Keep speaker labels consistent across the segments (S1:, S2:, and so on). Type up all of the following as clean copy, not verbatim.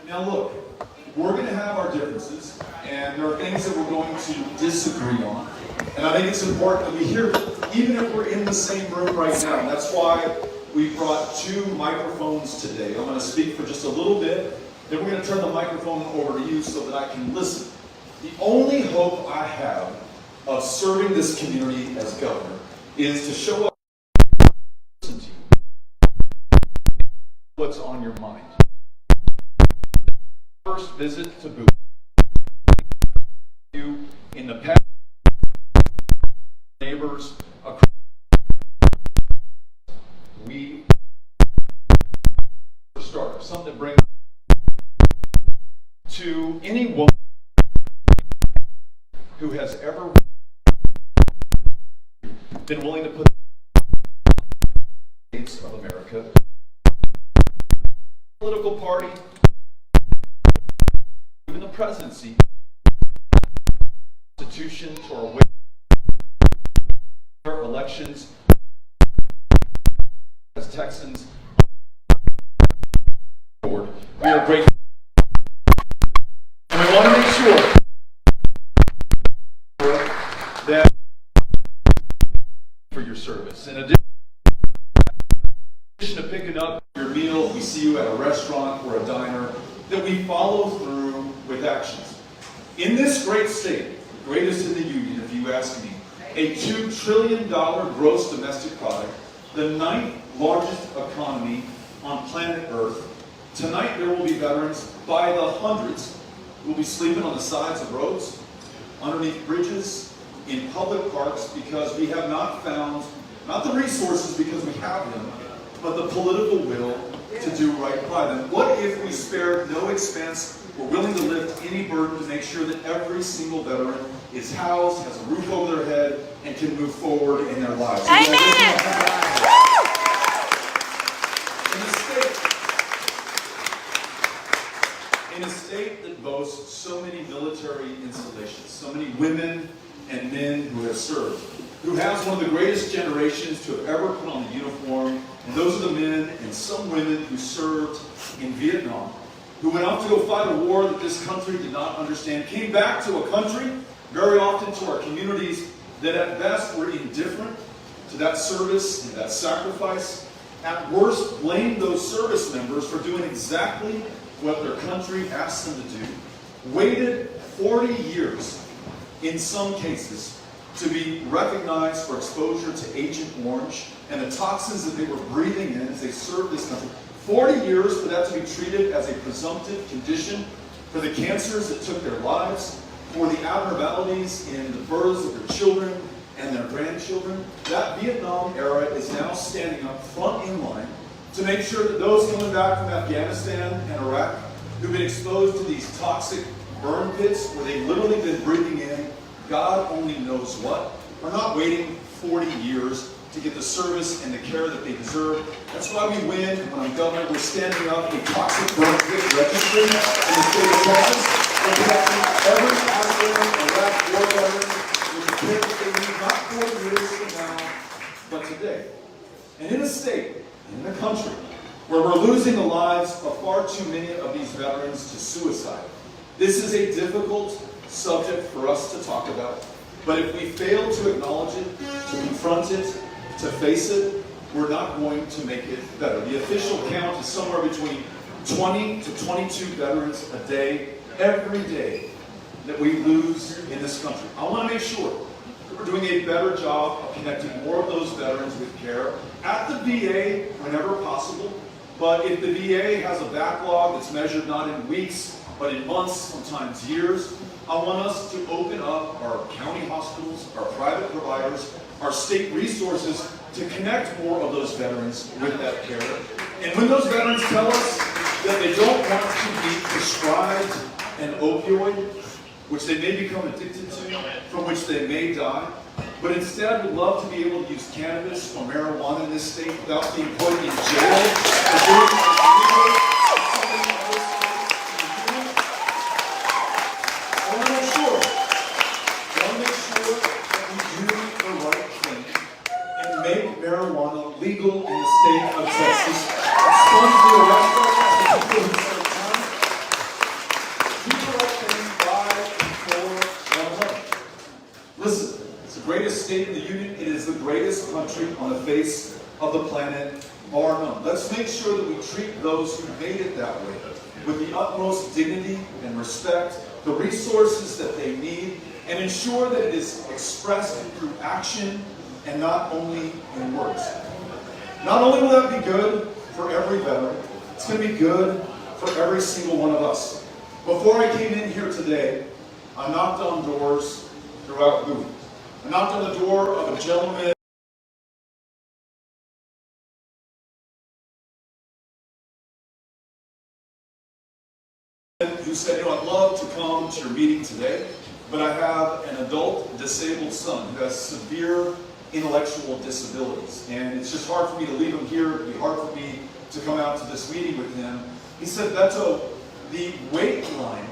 S1: Now look, we're going to have our differences, and there are things that we're going to disagree on. And I think it's important that we hear, even if we're in the same room right now. And that's why we brought 2 microphones today. I'm going to speak for just a little bit, then we're going to turn the microphone over to you so that I can listen. The only hope I have of serving this community as governor is to show up and listen to you. What's on your mind. First visit to Bowie. You in the past, neighbors across. We start something that brings to any woman who has ever been willing to put the States of America, political party, even the presidency, Constitution to our way, our elections as Texans. We are grateful, and we want to make sure that for your service. In addition to picking up your meal, if we see you at a restaurant or a diner, that we follow through with actions. In this great state, the greatest in the union, if you ask me, a $2 trillion gross domestic product, the 9th largest economy on planet Earth, tonight there will be veterans by the hundreds who will be sleeping on the sides of roads, underneath bridges, in public parks, because we have not found, not the resources because we have them, but the political will to do right by them. What if we spared no expense, we're willing to lift any burden to make sure that every single veteran is housed, has a roof over their head, and can move forward in their lives?
S2: Amen!
S1: In a state that boasts so many military installations, so many women and men who have served, who has one of the greatest generations to have ever put on the uniform, and those are the men and some women who served in Vietnam, who went off to go fight a war that this country did not understand, came back to a country, very often to our communities, that at best were indifferent to that service and that sacrifice. At worst, blamed those service members for doing exactly what their country asked them to do, waited 40 years, in some cases, to be recognized for exposure to Agent Orange and the toxins that they were breathing in as they served this country. 40 years for that to be treated as a presumptive condition, for the cancers that took their lives, for the abnormalities in the births of their children and their grandchildren. That Vietnam era is now standing up front in line to make sure that those coming back from Afghanistan and Iraq who've been exposed to these toxic burn pits where they've literally been breathing in God only knows what, are not waiting 40 years to get the service and the care that they deserve. That's why we win. When I'm governor, we're standing up a toxic burn pit registry in the state of Texas. We're protecting every Afghan and Iraq war veteran with the care that they need, not 40 years from now, but today. And in a state, in a country, where we're losing the lives of far too many of these veterans to suicide. This is a difficult subject for us to talk about, but if we fail to acknowledge it, to confront it, to face it, we're not going to make it better. The official count is somewhere between 20 to 22 veterans a day, every day, that we lose in this country. I want to make sure that we're doing a better job of connecting more of those veterans with care at the VA whenever possible. But if the VA has a backlog that's measured not in weeks, but in months, sometimes years, I want us to open up our county hospitals, our private providers, our state resources to connect more of those veterans with that care. And when those veterans tell us that they don't want to be prescribed an opioid, which they may become addicted to, from which they may die, but instead would love to be able to use cannabis or marijuana in this state without being put in jail for doing illegal something in other states. I want to make sure that we do the right thing and make marijuana legal in the state of Texas. Expunge the arrest records for people who serve time, country on the face of the planet, bar none. Let's make sure that we treat those who made it that way with the utmost dignity and respect, the resources that they need, and ensure that it is expressed through action and not only in words. Not only will that be good for every veteran, it's going to be good for every single one of us. Before I came in here today, I knocked on doors throughout Bowie. I knocked on the door of a gentleman who said, I'd love to come to your meeting today, but I have an adult disabled son who has severe intellectual disabilities. And it's just hard for me to leave him here. It'd be hard for me to come out to this meeting with him. He said, Beto, the wait line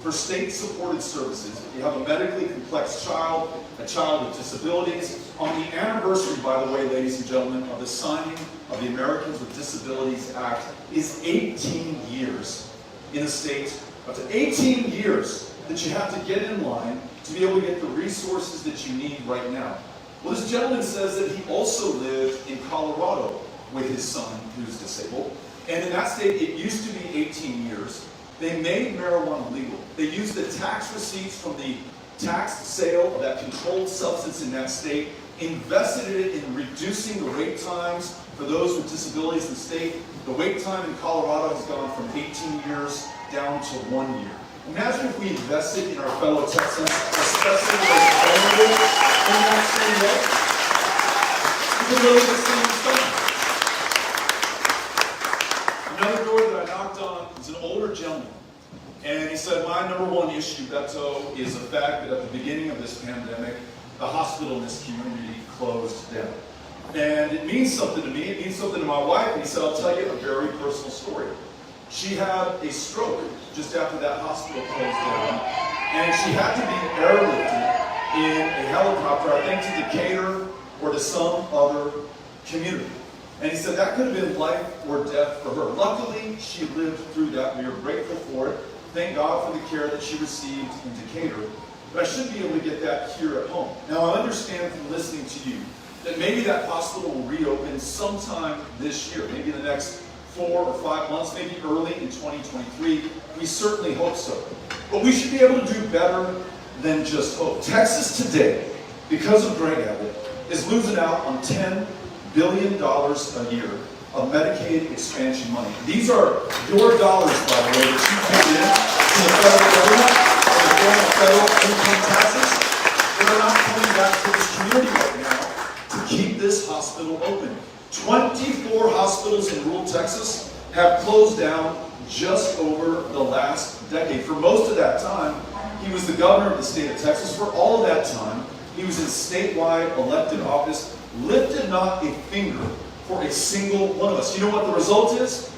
S1: for state-supported services, if you have a medically complex child, a child with disabilities, on the anniversary, by the way, ladies and gentlemen, of the signing of the Americans with Disabilities Act, is 18 years in a state, up to 18 years that you have to get in line to be able to get the resources that you need right now. Well, this gentleman says that he also lived in Colorado with his son who's disabled. And in that state, it used to be 18 years. They made marijuana legal. They used the tax receipts from the tax sale of that controlled substance in that state, invested it in reducing the wait times for those with disabilities in the state. The wait time in Colorado has gone from 18 years down to 1 year. Imagine if we invested in our fellow Texans, especially those vulnerable in that same way. We could really get things done. Another door that I knocked on is an older gentleman. And he said, my number one issue, Beto, is the fact that at the beginning of this pandemic, the hospital in this community closed down. And it means something to me, it means something to my wife, and he said, I'll tell you a very personal story. She had a stroke just after that hospital closed down, and she had to be airlifted in a helicopter, I think to Decatur or to some other community. And he said that could have been life or death for her. Luckily, she lived through that. We are grateful for it. Thank God for the care that she received in Decatur. But I should be able to get that here at home. Now, I understand from listening to you that maybe that hospital will reopen sometime this year, maybe in the next 4 or 5 months, maybe early in 2023. We certainly hope so. But we should be able to do better than just hope. Texas today, because of drug habit, is losing out on $10 billion a year of Medicaid expansion money. These are your dollars, by the way, that you pay in to the federal government in the form of federal income taxes that are not coming back to this community right now to keep this hospital open. 24 hospitals in rural Texas have closed down just over the last decade. For most of that time, he was the governor of the state of Texas. For all of that time, he was in statewide elected office, lifted not a finger for a single one of us. You know what the result is?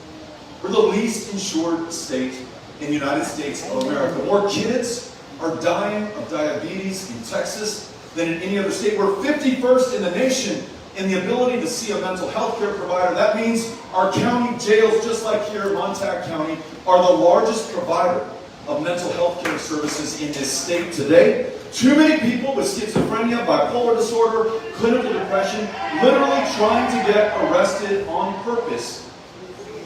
S1: We're the least insured state in the United States of America. More kids are dying of diabetes in Texas than in any other state. We're 51st in the nation in the ability to see a mental health care provider. That means our county jails, just like here in Montague County, are the largest provider of mental health care services in this state today. Too many people with schizophrenia, bipolar disorder, clinical depression, literally trying to get arrested on purpose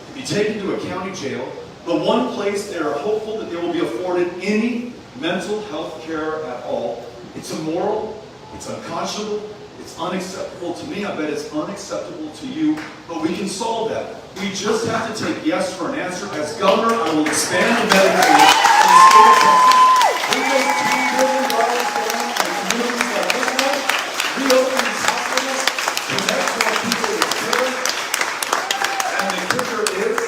S1: to be taken to a county jail, the one place they are hopeful that they will be afforded any mental health care at all. It's immoral, it's unconscionable, it's unacceptable to me. I bet it's unacceptable to you, but we can solve that. We just have to take yes for an answer. As governor, I will expand the Medicaid in the state of Texas. We make $2 billion down in communities like this one. Reopen these hospitals, connect more people with care. And the kicker is,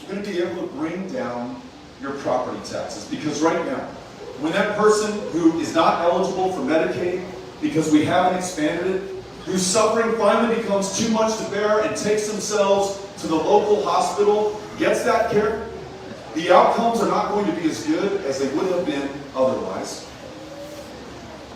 S1: we're going to be able to bring down your property taxes. Because right now, when that person who is not eligible for Medicaid, because we haven't expanded it, whose suffering finally becomes too much to bear and takes themselves to the local hospital, gets that care, the outcomes are not going to be as good as they would have been otherwise.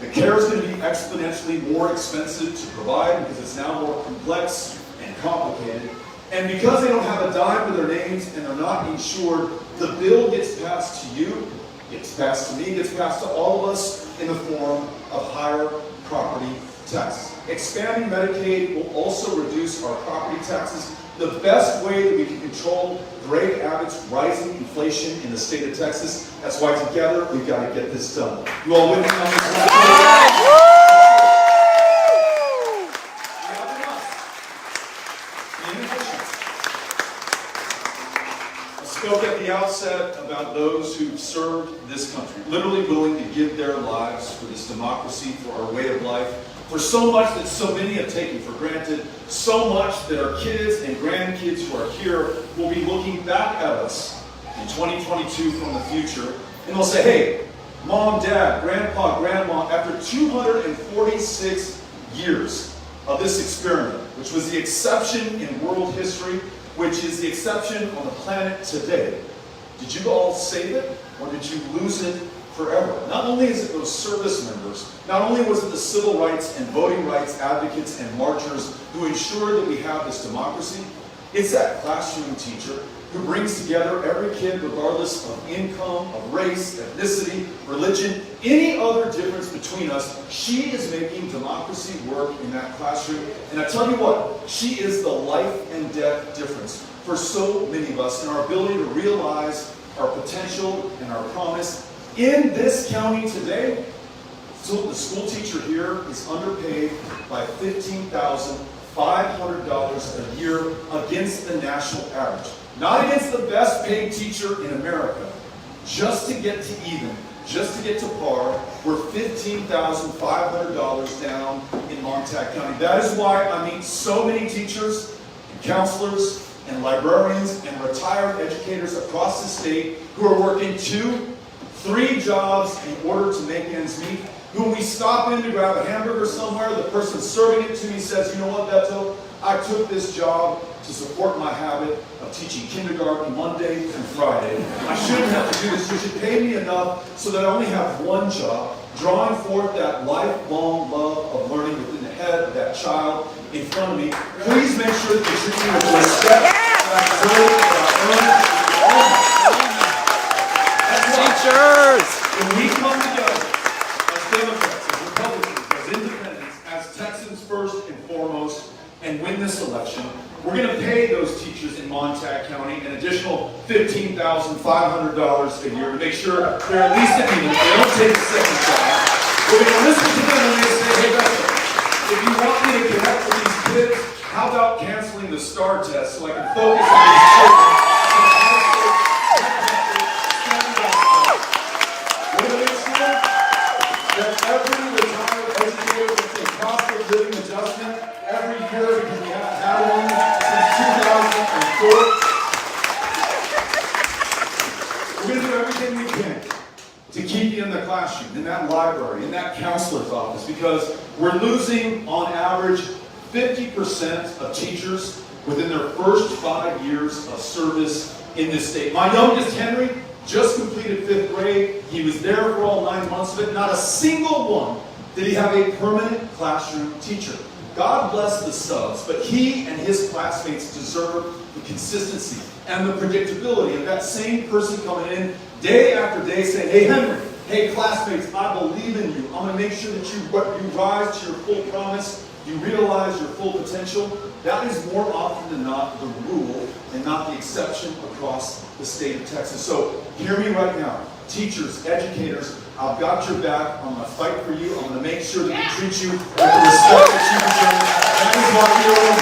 S1: The care is going to be exponentially more expensive to provide because it's now more complex and complicated. And because they don't have a dime to their names and they're not insured, the bill gets passed to you, gets passed to me, gets passed to all of us in the form of higher property taxes. Expanding Medicaid will also reduce our property taxes. The best way that we can control Greg Abbott's rising inflation in the state of Texas. That's why together we've got to get this done. You all with me on this? I spoke at the outset about those who've served this country, literally willing to give their lives for this democracy, for our way of life, for so much that so many have taken for granted, so much that our kids and grandkids who are here will be looking back at us in 2022 from the future, and they'll say, hey, Mom, Dad, Grandpa, Grandma, after 246 years of this experiment, which was the exception in world history, which is the exception on the planet today, did you all save it, or did you lose it forever? Not only is it those service members, not only was it the civil rights and voting rights advocates and marchers who ensured that we have this democracy, it's that classroom teacher who brings together every kid regardless of income, of race, ethnicity, religion, any other difference between us. She is making democracy work in that classroom. And I tell you what, she is the life and death difference for so many of us in our ability to realize our potential and our promise. In this county today, the school teacher here is underpaid by $15,500 a year against the national average. Not against the best paid teacher in America. Just to get to even, just to get to par, we're $15,500 down in Montague County. That is why I meet so many teachers and counselors and librarians and retired educators across the state who are working 2, 3 jobs in order to make ends meet. Who, when we stop in to grab a hamburger somewhere, the person serving it to me says, you know what, Beto, I took this job to support my habit of teaching kindergarten Monday through Friday. I shouldn't have to do this. You should pay me enough so that I only have one job, drawing forth that lifelong love of learning within the head of that child in front of me. Please make sure that you treat me with respect that I deserve, that I earn. Teachers! When we come together as Democrats, as Republicans, as independents, as Texans first and foremost, and win this election, we're going to pay those teachers in Montague County an additional $15,500 a year to make sure they're at least at even. They don't take a second job. We're going to listen to them when they say, hey, Beto, if you want me to connect with these kids, how about canceling the STAR test so I can focus on these children? We're going to make sure that every retired educator gets a cost of living adjustment every year, because we haven't had one since 2004. We're going to do everything we can to keep you in the classroom, in that library, in that counselor's office, because we're losing, on average, 50% of teachers within their first 5 years of service in this state. My youngest, Henry, just completed 5th grade. He was there for all 9 months of it. Not a single one did he have a permanent classroom teacher. God bless the subs, but he and his classmates deserve the consistency and the predictability of that same person coming in day after day saying, hey, Henry, hey, classmates, I believe in you. I'm going to make sure that you rise to your full promise, you realize your full potential. That is more often than not the rule and not the exception across the state of Texas. So hear me right now. Teachers, educators, I've got your back. I'm going to fight for you. I'm going to make sure that we treat you with the respect that you deserve. That is why we are on.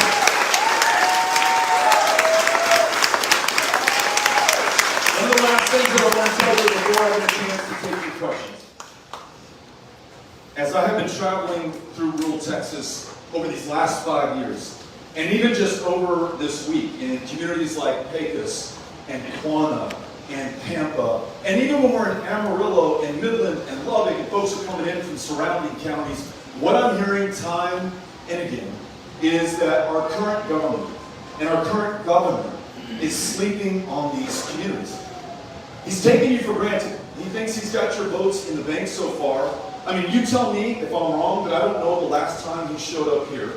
S1: One of the last things that I want to tell you before I have a chance to take your questions. As I have been traveling through rural Texas over these last 5 years, and even just over this week in communities like Pecos and Quanah and Pampa, and even when we're in Amarillo and Midland and Lubbock, and folks are coming in from surrounding counties, what I'm hearing time and again is that our current government and our current governor is sleeping on these communities. He's taking you for granted. He thinks he's got your votes in the bank so far. I mean, you tell me if I'm wrong, but I don't know the last time he showed up here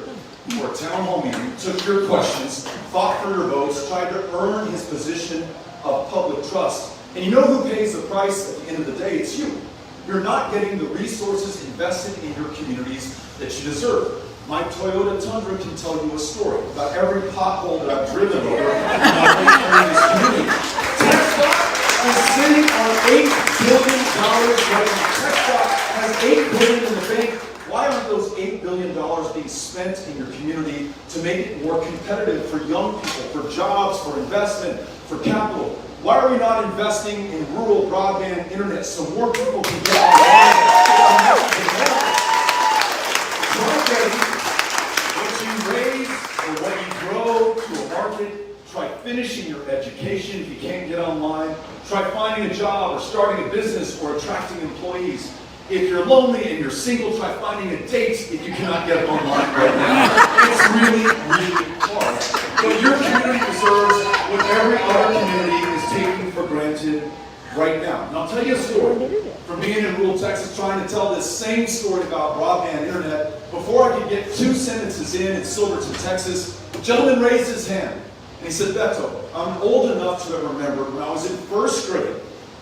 S1: for a town hall meeting, took your questions, fought for your votes, tried to earn his position of public trust. And you know who pays the price at the end of the day? It's you. You're not getting the resources invested in your communities that you deserve. My Toyota Tundra can tell you a story about every pothole that I've driven over in my late 30s community. TechStop is sitting on $8 billion right now. TechStop has $8 billion in the bank. Why aren't those $8 billion being spent in your community to make it more competitive for young people, for jobs, for investment, for capital? Why are we not investing in rural broadband internet so more people can get online? What you raise or what you grow to a market, try finishing your education if you can't get online. Try finding a job or starting a business or attracting employees. If you're lonely and you're single, try finding a date if you cannot get online right now. It's really, really hard. But your community deserves what every other community is taking for granted right now. And I'll tell you a story from being in rural Texas, trying to tell this same story about broadband internet. Before I could get 2 sentences in Silverton, Texas, a gentleman raised his hand. And he said, Beto, I'm old enough to have remembered when I was in 1st grade,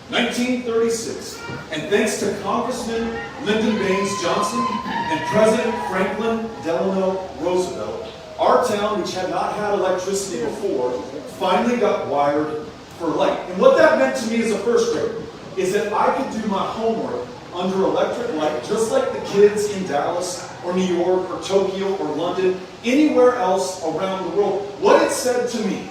S1: 1936, and thanks to Congressman Lyndon Baines Johnson and President Franklin Delano Roosevelt, our town, which had not had electricity before, finally got wired for light. And what that meant to me as a 1st grader is that I could do my homework under electric light, just like the kids in Dallas or New York or Tokyo or London, anywhere else around the world. What it said to me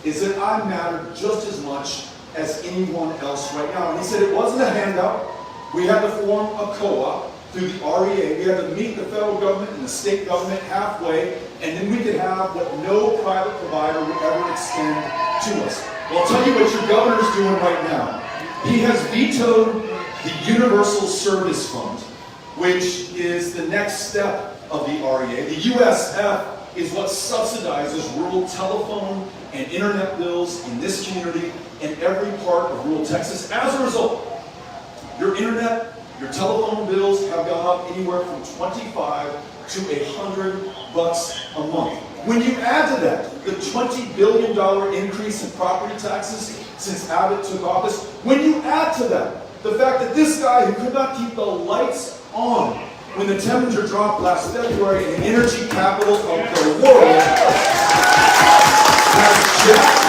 S1: is that I mattered just as much as anyone else right now. And he said it wasn't a handout. We had to form a co-op through the REA. We had to meet the federal government and the state government halfway, and then we could have what no private provider would ever extend to us. Well, I'll tell you what your governor's doing right now. He has vetoed the Universal Service Fund, which is the next step of the REA. The USF is what subsidizes rural telephone and internet bills in this community and every part of rural Texas. As a result, your internet, your telephone bills have gone up anywhere from $25 to $100 a month. When you add to that the $20 billion increase in property taxes since Abbott took office, when you add to that the fact that this guy who could not keep the lights on when the temperature dropped last February in the energy capital of the world has jacked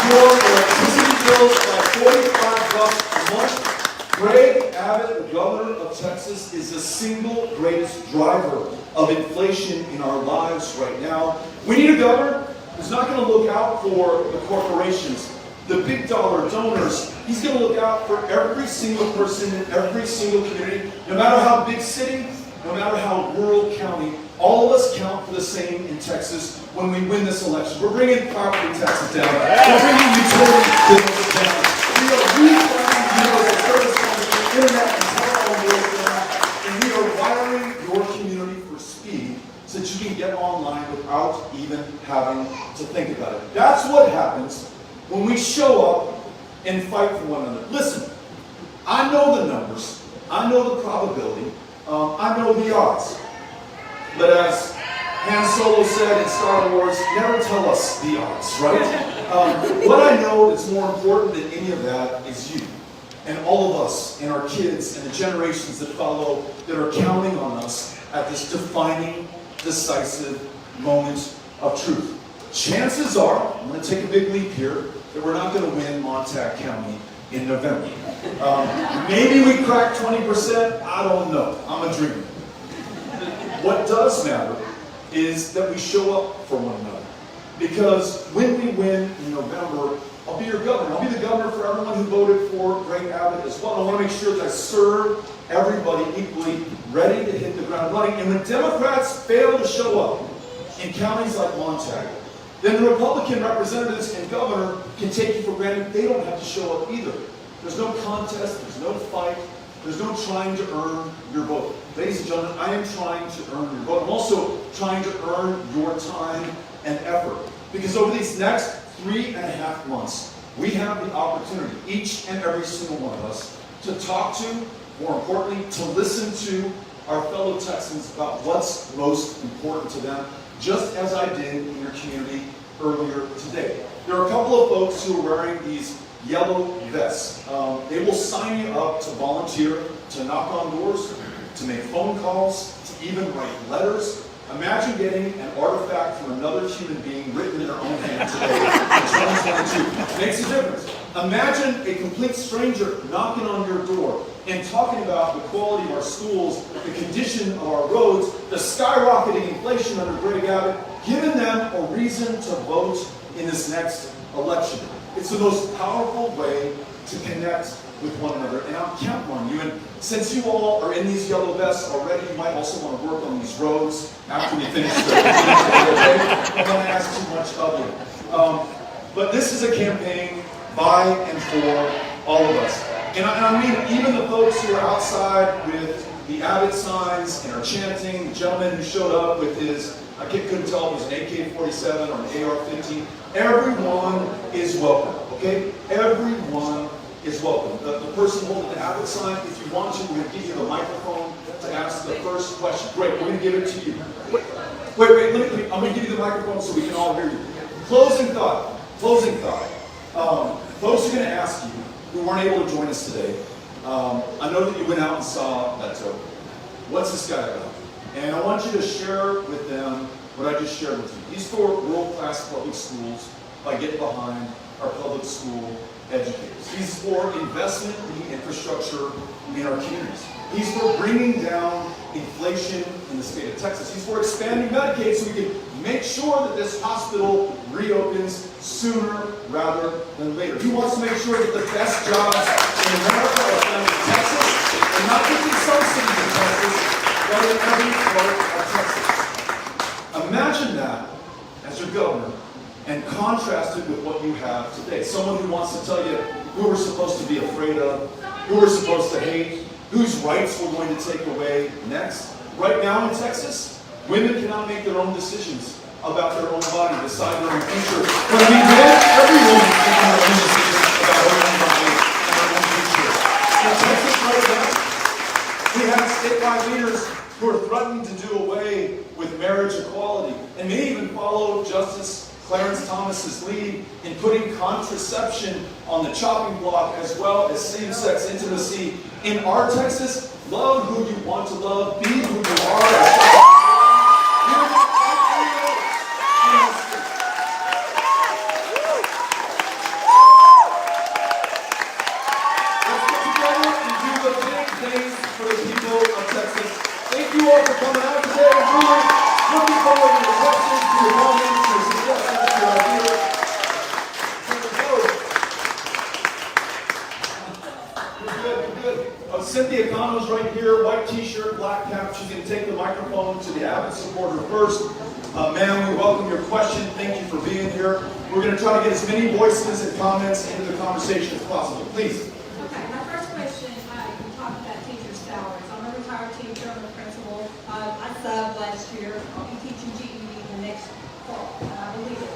S1: your electricity bills by $45 a month. Greg Abbott, the governor of Texas, is the single greatest driver of inflation in our lives right now. We need a governor who's not going to look out for the corporations, the big dollar donors. He's going to look out for every single person in every single community, no matter how big city, no matter how rural county. All of us count for the same in Texas when we win this election. We're bringing property taxes down. We're bringing utility bills down. We are refining universal service funds for internet and telephone bills down. And we are wiring your community for speed so that you can get online without even having to think about it. That's what happens when we show up and fight for one another. Listen, I know the numbers. I know the probability. I know the odds. But as Han Solo said in Star Wars, never tell us the odds, right? What I know that's more important than any of that is you and all of us and our kids and the generations that follow that are counting on us at this defining, decisive moment of truth. Chances are, I'm going to take a big leap here, that we're not going to win Montague County in November. Maybe we crack 20%, I don't know. I'm a dreamer. What does matter is that we show up for one another. Because when we win in November, I'll be your governor. I'll be the governor for everyone who voted for Greg Abbott as well. I want to make sure that I serve everybody equally, ready to hit the ground running. And when Democrats fail to show up in counties like Montague, then the Republican representatives and governor can take you for granted. They don't have to show up either. There's no contest, there's no fight, there's no trying to earn your vote. Ladies and gentlemen, I am trying to earn your vote. I'm also trying to earn your time and effort. Because over these next 3.5 months, we have the opportunity, each and every single one of us, to talk to, more importantly, to listen to our fellow Texans about what's most important to them, just as I did in your community earlier today. There are a couple of folks who are wearing these yellow vests. They will sign you up to volunteer, to knock on doors, to make phone calls, to even write letters. Imagine getting an artifact from another human being written in their own hand today in 2022. Makes a difference. Imagine a complete stranger knocking on your door and talking about the quality of our schools, the condition of our roads, the skyrocketing inflation under Greg Abbott, giving them a reason to vote in this next election. It's the most powerful way to connect with one another, and I'm counting on you. And since you all are in these yellow vests already, you might also want to work on these roads after we finish the okay? I don't want to ask too much of you. But this is a campaign by and for all of us. And I mean, even the folks who are outside with the Abbott signs and are chanting, the gentleman who showed up with his, I couldn't tell if it was an AK-47 or an AR-15, everyone is welcome, okay? Everyone is welcome. The person holding the Abbott sign, if you want to, we're going to give you the microphone to ask the first question. Great, we're going to give it to you. Wait, I'm going to give you the microphone so we can all hear you. Closing thought. Folks are going to ask you, who weren't able to join us today, I know that you went out and saw that token. What's this guy about? And I want you to share with them what I just shared with you. He's for world-class public schools by getting behind our public school educators. He's for investment in the infrastructure in our communities. He's for bringing down inflation in the state of Texas. He's for expanding Medicaid so we can make sure that this hospital reopens sooner rather than later. He wants to make sure that the best jobs in America are found in Texas, and not just in some cities in Texas, but in every part of Texas. Imagine that as your governor and contrast it with what you have today. Someone who wants to tell you who we're supposed to be afraid of, who we're supposed to hate, whose rights we're going to take away next. Right now in Texas, women cannot make their own decisions about their own body, decide their own future. When we want every woman to make her own decisions about her own body and her own future. In Texas right now, we have statewide leaders who are threatening to do away with marriage equality and may even follow Justice Clarence Thomas's lead in putting contraception on the chopping block as well as same-sex intimacy. In our Texas, love who you want to love, be who you are. Let's get together and do the big things for the people of Texas. Thank you all for coming out today. I'm really looking forward to your questions, to your comments, to your suggestions, to your ideas. You're good. Cynthia Cano's right here, white t-shirt, black cap. She's going to take the microphone to the Abbott supporter first. Ma'am, we welcome your question. Thank you for being here. We're going to try to get as many voices and comments into the conversation as possible. Please.
S2: Okay, my first question, you talked about teacher salaries. I'm a retired teacher, I'm a principal. I subbed last year. I'll be teaching GED the next fall, and I believe it.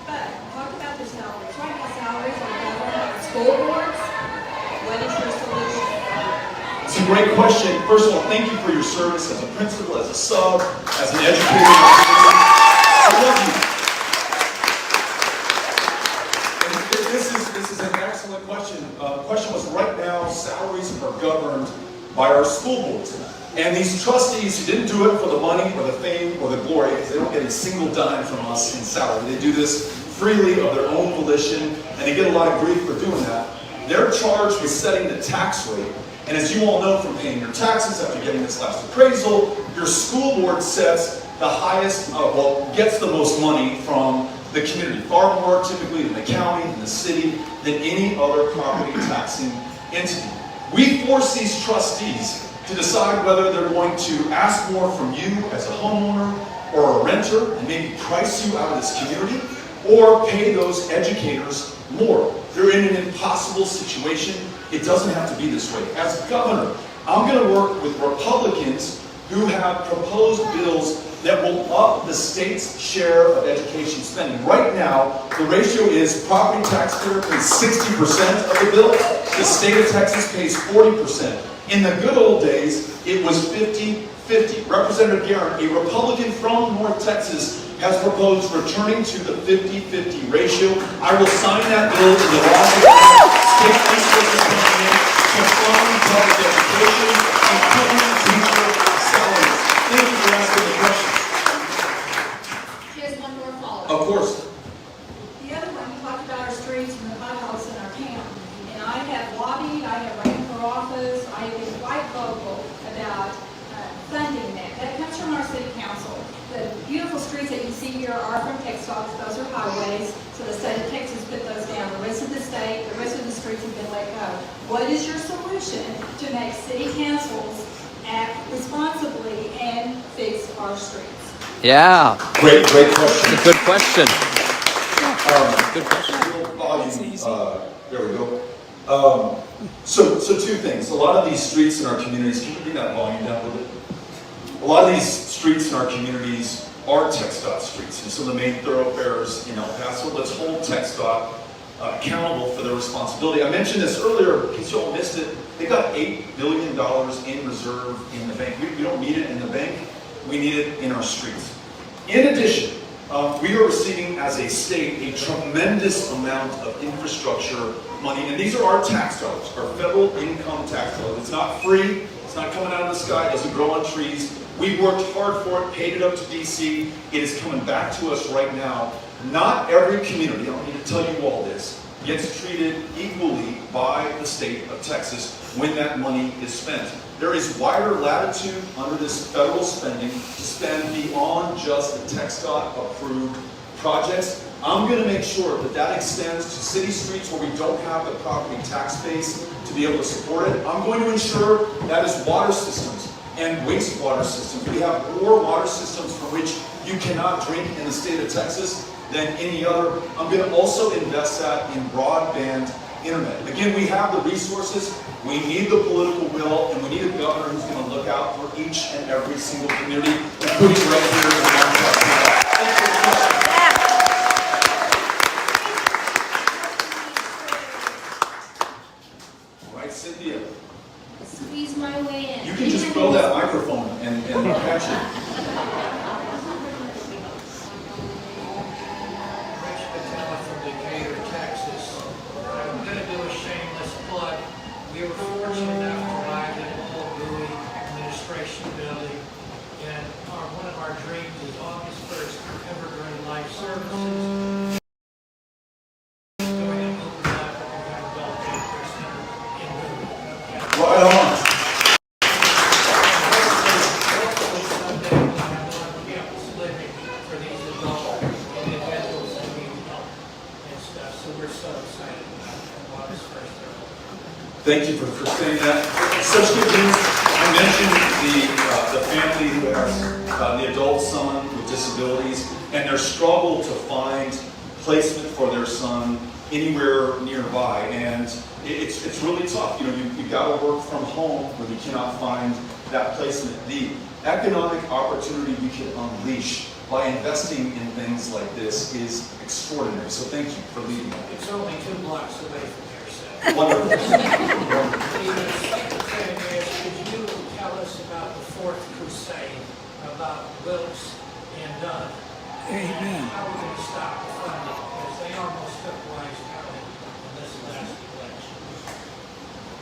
S2: But talk about the salaries. Right now, salaries are governed by the school boards. What is your solution?
S1: It's a great question. First of all, thank you for your service as a principal, as a sub, as an educator. I love you. And this is an excellent question. The question was, right now, salaries are governed by our school boards. And these trustees who didn't do it for the money or the fame or the glory, because they don't get a single dime from us in salary. They do this freely of their own volition, and they get a lot of grief for doing that. They're charged with setting the tax rate. And as you all know from paying your taxes after getting this last appraisal, your school board sets the highest, gets the most money from the community. Far more typically than the county, than the city, than any other property taxing entity. We force these trustees to decide whether they're going to ask more from you as a homeowner or a renter and maybe price you out of this community, or pay those educators more. They're in an impossible situation. It doesn't have to be this way. As governor, I'm going to work with Republicans who have proposed bills that will up the state's share of education spending. Right now, the ratio is property taxpayer pays 60% of the bill. The state of Texas pays 40%. In the good old days, it was 50-50. Representative Guerin, a Republican from North Texas, has proposed returning to the 50-50 ratio. I will sign that bill into law. State resources coming in to fund public education, including teacher salaries. Thank you for asking the question.
S2: office, I have been quite vocal about funding that. That comes from our city council. The beautiful streets that you see here are from TxDOT. Those are highways. So the state of Texas put those down. The rest of the state, the rest of the streets have been let go. What is your solution to make city councils act responsibly and fix our streets?
S3: Yeah.
S1: Great question.
S3: It's a good question. Good question.
S1: There we go. So two things. A lot of these streets in our communities, can you bring that volume down a little bit? A lot of these streets in our communities are TxDOT streets, and some of the main thoroughfares in El Paso. Let's hold TxDOT accountable for their responsibility. I mentioned this earlier, in case you all missed it. They got $8 billion in reserve in the bank. We don't need it in the bank. We need it in our streets. In addition, we are receiving as a state a tremendous amount of infrastructure money, and these are our tax dollars, our federal income tax dollars. It's not free, it's not coming out of the sky, it doesn't grow on trees. We worked hard for it, paid it up to DC, it is coming back to us right now. Not every community, I don't need to tell you all this, gets treated equally by the state of Texas when that money is spent. There is wider latitude under this federal spending to spend beyond just the TxDOT approved projects. I'm going to make sure that that extends to city streets where we don't have the property tax base to be able to support it. I'm going to ensure that is water systems and wastewater systems. We have more water systems for which you cannot drink in the state of Texas than any other. I'm going to also invest that in broadband internet. Again, we have the resources, we need the political will, and we need a governor who's going to look out for each and every single community, including right here in Mountain. All right, Cynthia.
S4: Squeeze my way in.
S1: You can just throw that microphone and catch it.
S5: We were fortunate enough to ride in the old Bowie administration building, and one of our dreams is August 1st, Evergreen Life Services. Go ahead and open that up and have adult daycare center in Bowie.
S1: Right on.
S5: Hopefully someday we'll have on-campus living for these adult individuals that need help and stuff, so we're so excited about August 1st.
S1: Thank you for saying that. Such good news. I mentioned the family who has the adult son with disabilities and their struggle to find placement for their son anywhere nearby. And it's really tough. You know, you've got to work from home when you cannot find that placement. The economic opportunity we can unleash by investing in things like this is extraordinary. So thank you for leading that.
S5: It's only 2 blocks away from here.
S1: Wonderful.
S5: The secretary asked, could you tell us about the Fourth Crusade, about Wilkes and Dunn?
S3: Amen.
S5: How we're going to stop the funding, because they almost took Wise County in this last election.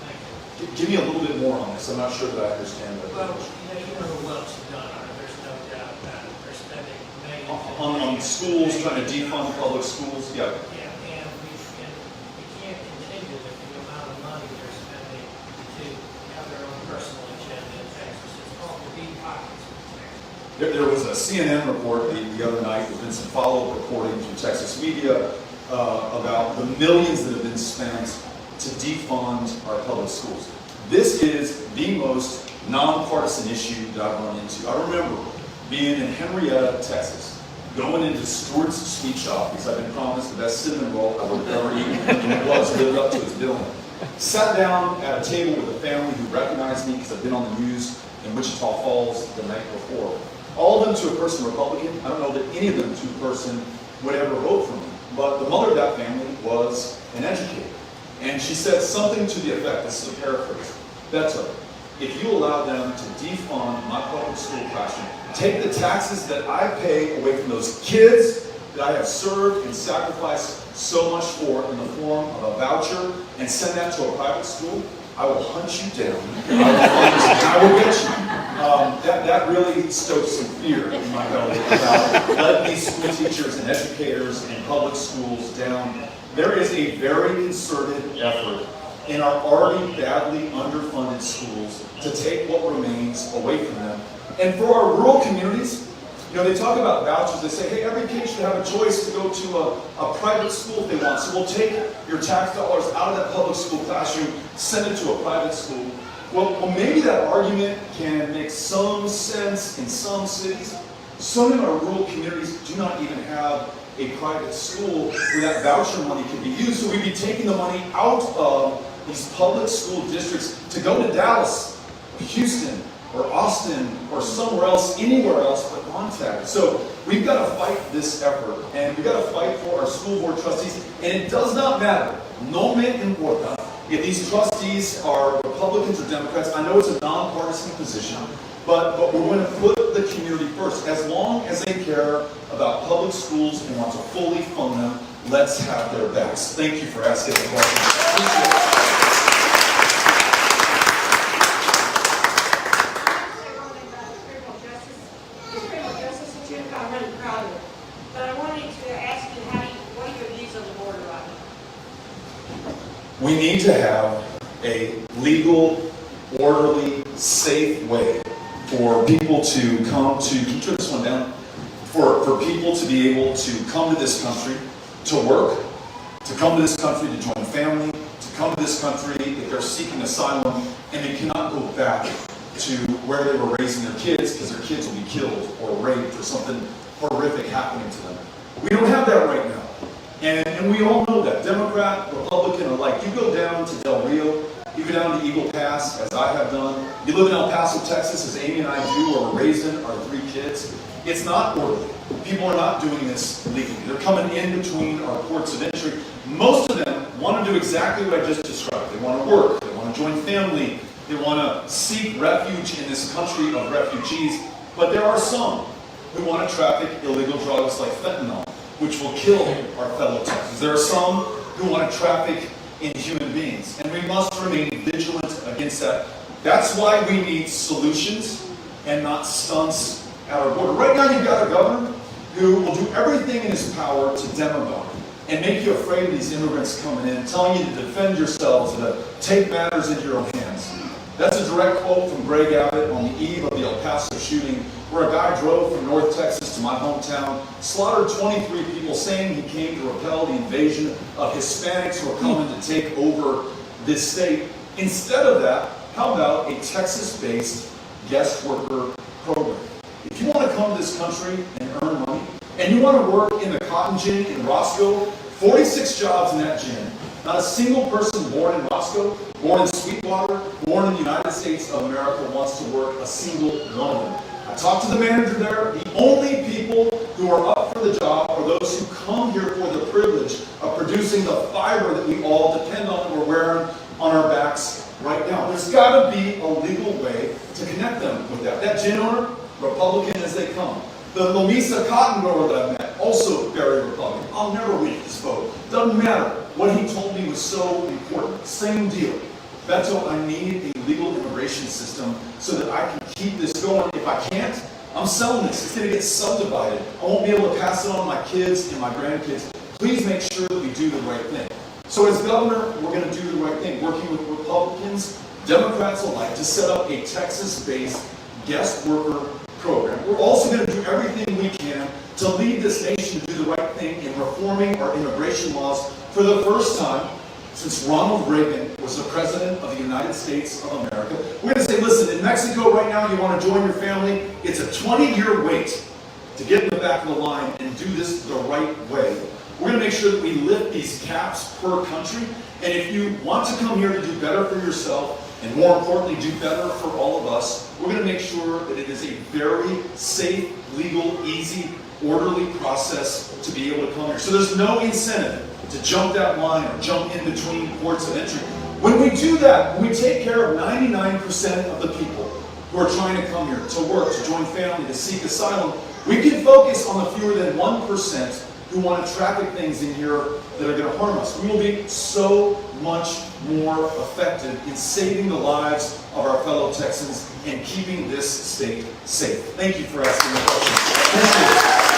S5: Thank you.
S1: Give me a little bit more on this. I'm not sure that I understand that.
S5: Well, you know who Wilkes and Dunn are, there's no doubt about it. They're spending millions.
S1: On schools, trying to defund public schools, yeah.
S5: Yeah, and we can't continue with the amount of money they're spending to have their own personal agenda in Texas. It's called the deep pockets of Texas.
S1: There was a CNN report the other night. There's been some follow-up reporting from Texas media about the millions that have been spent to defund our public schools. This is the most nonpartisan issue that I've run into. I remember being in Henrietta, Texas, going into Stewart's Sweet Shop because I've been promised the best cinnamon roll I would have ever eaten, and it was lived up to its billing. Sat down at a table with a family who recognized me because I've been on the news in Wichita Falls the night before. All of them to a person Republican. I don't know that any of them to a person would ever vote for me. But the mother of that family was an educator. And she said something to the effect, this is a paraphrase, Beto, if you allow them to defund my public school classroom, take the taxes that I pay away from those kids that I have served and sacrificed so much for in the form of a voucher and send that to a private school, I will hunt you down. I will get you. That really stoked some fear in my belly about letting these school teachers and educators and public schools down. There is a very concerted effort in our already badly underfunded schools to take what remains away from them. And for our rural communities, they talk about vouchers. They say, hey, every kid should have a choice to go to a private school if they want. So we'll take your tax dollars out of that public school classroom, send it to a private school. Well, maybe that argument can make some sense in some cities. Some of our rural communities do not even have a private school where that voucher money could be used. So we'd be taking the money out of these public school districts to go to Dallas, or Houston, or Austin, or somewhere else, anywhere else but Montague. So we've got to fight this effort, and we've got to fight for our school board trustees. And it does not matter, no me importa, if these trustees are Republicans or Democrats. I know it's a nonpartisan position, but we're going to put the community first. As long as they care about public schools and want to fully fund them, let's have their backs. Thank you for asking the question. Appreciate it.
S5: I'm really proud of it. But I wanted to ask you, what are your views on the border right now?
S1: We need to have a legal, orderly, safe way for people to come to, can you turn this one down? For people to be able to come to this country to work, to come to this country to join family, to come to this country if they're seeking asylum, and they cannot go back to where they were raising their kids because their kids will be killed or raped or something horrific happening to them. We don't have that right now. And we all know that. Democrat, Republican alike. You go down to Del Rio, you go down to Eagle Pass, as I have done. You live in El Paso, Texas, as Amy and I do, or we're raising our 3 kids. It's not orderly. People are not doing this legally. They're coming in between our ports of entry. Most of them want to do exactly what I just described. They want to work. They want to join family. They want to seek refuge in this country of refugees. But there are some who want to traffic illegal drugs like fentanyl, which will kill our fellow Texans. There are some who want to traffic in human beings, and we must remain vigilant against that. That's why we need solutions and not stunts at our border. Right now, you've got a governor who will do everything in his power to demagogue and make you afraid of these immigrants coming in, telling you to defend yourselves, to take matters into your own hands. That's a direct quote from Greg Abbott on the eve of the El Paso shooting, where a guy drove from North Texas to my hometown, slaughtered 23 people, saying he came to repel the invasion of Hispanics who are coming to take over this state. Instead of that, how about a Texas-based guest worker program? If you want to come to this country and earn money, and you want to work in the cotton gin in Roscoe, 46 jobs in that gin. Not a single person born in Roscoe, born in Sweetwater, born in the United States of America wants to work a single one of them. I talked to the manager there. The only people who are up for the job are those who come here for the privilege of producing the fiber that we all depend on and we're wearing on our backs right now. There's got to be a legal way to connect them with that. That gin owner, Republican as they come. The Lomisa cotton grower that I met, also very Republican. I'll never leave his vote. Doesn't matter. What he told me was so important. Same deal. Beto, I need a legal immigration system so that I can keep this going. If I can't, I'm selling this. It's going to get subdivided. I won't be able to pass it on to my kids and my grandkids. Please make sure that we do the right thing. So as governor, we're going to do the right thing, working with Republicans, Democrats alike, to set up a Texas-based guest worker program. We're also going to do everything we can to lead this nation to do the right thing in reforming our immigration laws for the first time since Ronald Reagan was the President of the United States of America. We're going to say, listen, in Mexico right now, you want to join your family, it's a 20-year wait to get in the back of the line and do this the right way. We're going to make sure that we lift these caps per country, and if you want to come here to do better for yourself, and more importantly, do better for all of us, we're going to make sure that it is a very safe, legal, easy, orderly process to be able to come here. So there's no incentive to jump that line or jump in between ports of entry. When we do that, when we take care of 99% of the people who are trying to come here to work, to join family, to seek asylum, we can focus on the fewer than 1% who want to traffic things in here that are going to harm us. We will be so much more effective in saving the lives of our fellow Texans and keeping this state safe. Thank you for asking the question. Appreciate it.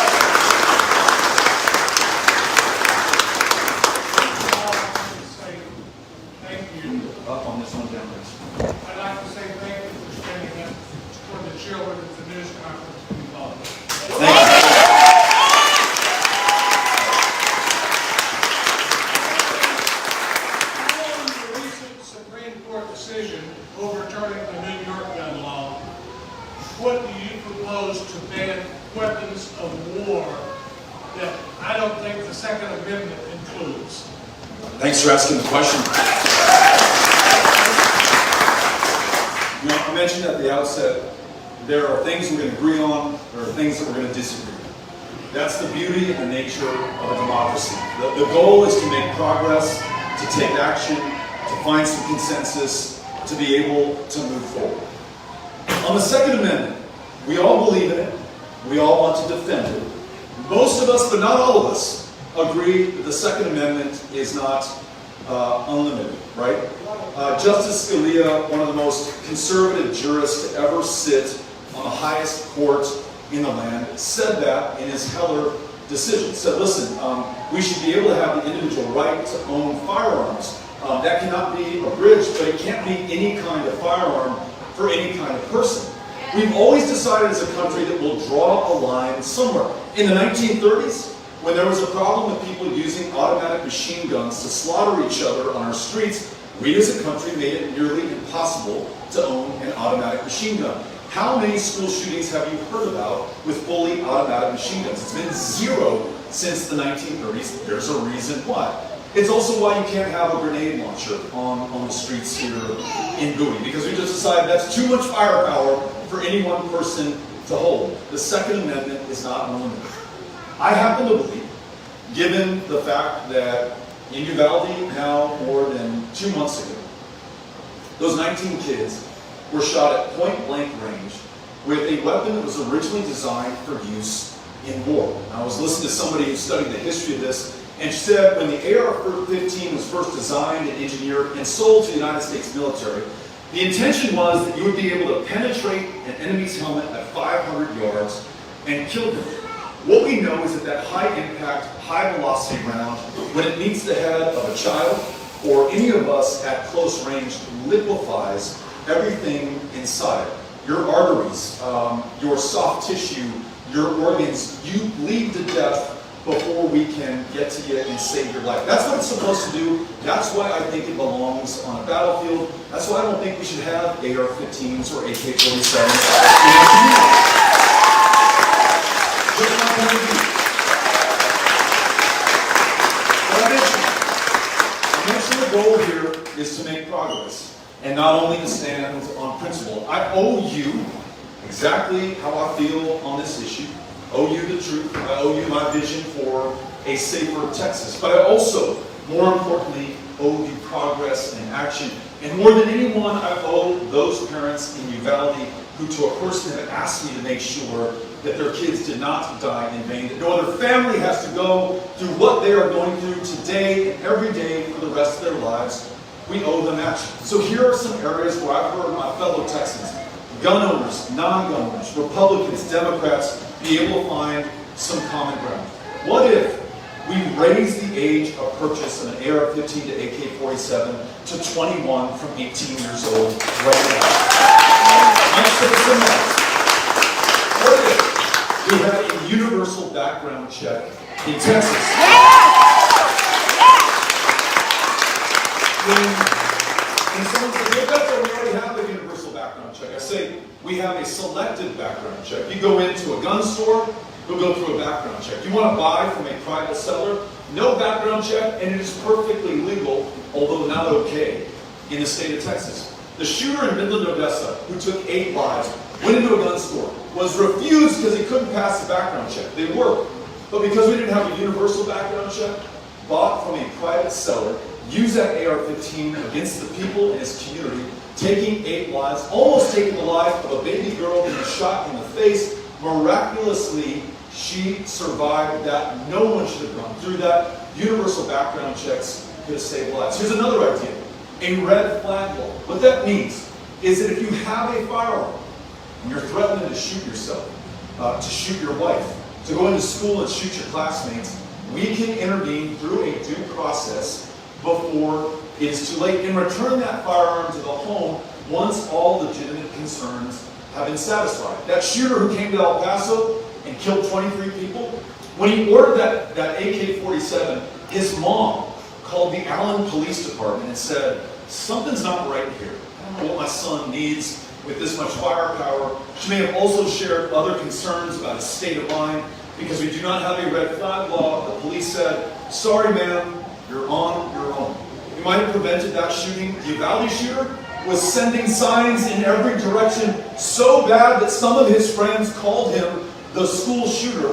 S6: thank you.
S1: Up on this one down there.
S6: I'd like to say thank you for standing up for the children at the news conference we love.
S1: Thank you.
S6: Following the recent Supreme Court decision overturning the New York gun law, what do you propose to ban weapons of war that I don't think the Second Amendment includes?
S1: Thanks for asking the question. You know, I mentioned at the outset, there are things we're going to agree on, there are things that we're going to disagree on. That's the beauty and the nature of a democracy. The goal is to make progress, to take action, to find some consensus, to be able to move forward. On the Second Amendment, we all believe in it, we all want to defend it. Most of us, but not all of us, agree that the Second Amendment is not unlimited, right? Justice Scalia, one of the most conservative jurists to ever sit on the highest court in the land, said that in his Heller decision. Said, listen, we should be able to have the individual right to own firearms. That cannot be abridged, but it can't be any kind of firearm for any kind of person. We've always decided as a country that we'll draw a line somewhere. In the 1930s, when there was a problem with people using automatic machine guns to slaughter each other on our streets, we as a country made it nearly impossible to own an automatic machine gun. How many school shootings have you heard about with fully automatic machine guns? It's been zero since the 1930s. There's a reason why. It's also why you can't have a grenade launcher on the streets here in Bowie, because we just decided that's too much firepower for any one person to hold. The Second Amendment is not unlimited. I happen to believe, given the fact that in Uvalde now more than 2 months ago, those 19 kids were shot at point-blank range with a weapon that was originally designed for use in war. I was listening to somebody who studied the history of this, and she said when the AR-15 was first designed and engineered and sold to the United States military, the intention was that you would be able to penetrate an enemy's helmet at 500 yards and kill them. What we know is that that high-impact, high-velocity round, when it meets the head of a child or any of us at close range, liquefies everything inside. Your arteries, your soft tissue, your organs, you bleed to death before we can get to you and save your life. That's what it's supposed to do. That's why I think it belongs on a battlefield. That's why I don't think we should have AR-15s or AK-47s in our community. Just my point of view. But I mentioned the goal here is to make progress, and not only to stand on principle. I owe you exactly how I feel on this issue. I owe you the truth. I owe you my vision for a safer Texas. But I also, more importantly, owe you progress and action. And more than anyone, I owe those parents in Uvalde who to a person have asked me to make sure that their kids did not die in vain, that no other family has to go through what they are going through today and every day for the rest of their lives. We owe them action. So here are some areas where I've heard my fellow Texans, gun owners, non-gun owners, Republicans, Democrats, be able to find some common ground. What if we raise the age of purchase of an AR-15 to AK-47 to 21 from 18 years old right now? I'm citizen rights. What if we have a universal background check in Texas? When someone says, well, Beto, we already have a universal background check. I say, we have a selective background check. You go into a gun store, you'll go through a background check. You want to buy from a private seller, no background check, and it is perfectly legal, although not okay, in the state of Texas. The shooter in Midland, Odessa, who took 8 lives, went into a gun store, was refused because he couldn't pass the background check. They worked. But because we didn't have a universal background check, bought from a private seller, used that AR-15 against the people in his community, taking 8 lives, almost taking the life of a baby girl who was shot in the face. Miraculously, she survived that. No one should have gone through that. Universal background checks could have saved lives. Here's another idea, a red flag law. What that means is that if you have a firearm and you're threatening to shoot yourself, to shoot your wife, to go into school and shoot your classmates, we can intervene through a due process before it is too late, and return that firearm to the home once all legitimate concerns have been satisfied. That shooter who came to El Paso and killed 23 people, when he ordered that AK-47, his mom called the Allen Police Department and said, something's not right here. I don't know what my son needs with this much firepower. She may have also shared other concerns about his state of mind. Because we do not have a red flag law, the police said, sorry ma'am, you're on your own. We might have prevented that shooting. The Uvalde shooter was sending signs in every direction so bad that some of his friends called him the school shooter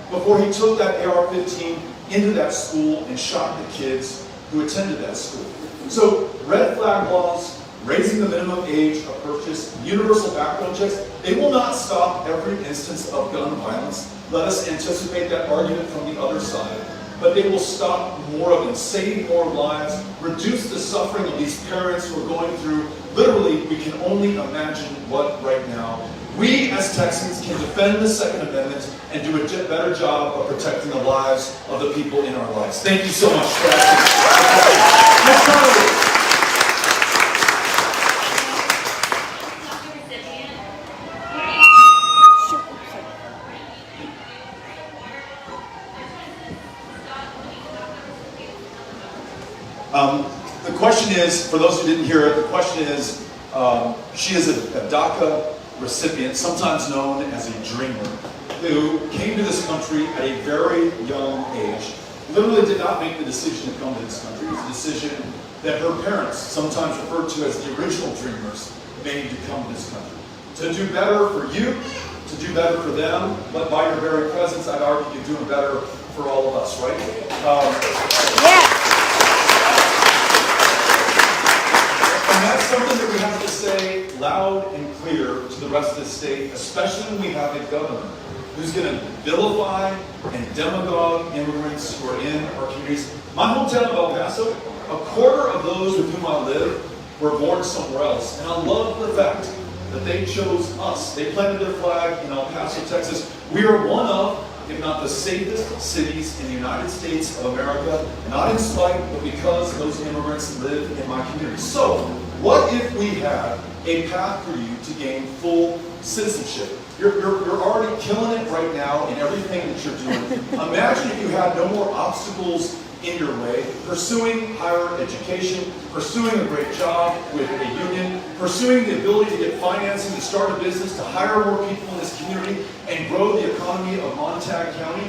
S1: before he took that AR-15 into that school and shot the kids who attended that school. So red flag laws, raising the minimum age of purchase, universal background checks, they will not stop every instance of gun violence. Let us anticipate that argument from the other side. But they will stop more of them, save more lives, reduce the suffering of these parents who are going through, literally, we can only imagine what right now. We as Texans can defend the Second Amendment and do a better job of protecting the lives of the people in our lives. Thank you so much for asking. Next time. The question is, for those who didn't hear it, the question is, she is a DACA recipient, sometimes known as a dreamer, who came to this country at a very young age, literally did not make the decision to come to this country. It was a decision that her parents, sometimes referred to as the original dreamers, made to come to this country. To do better for you, to do better for them, but by your very presence, I'd argue you're doing better for all of us, right?
S2: Yeah.
S1: And that's something that we have to say loud and clear to the rest of the state, especially when we have a governor who's going to vilify and demagogue immigrants who are in our communities. My hometown of El Paso, a quarter of those with whom I live were born somewhere else. And I love the fact that they chose us. They planted their flag in El Paso, Texas. We are one of, if not the safest cities in the United States of America, not in spite, but because those immigrants live in my community. So, what if we had a path for you to gain full citizenship? You're already killing it right now in everything that you're doing. Imagine if you had no more obstacles in your way, pursuing higher education, pursuing a great job with a union, pursuing the ability to get financing to start a business, to hire more people in this community, and grow the economy of Montague County.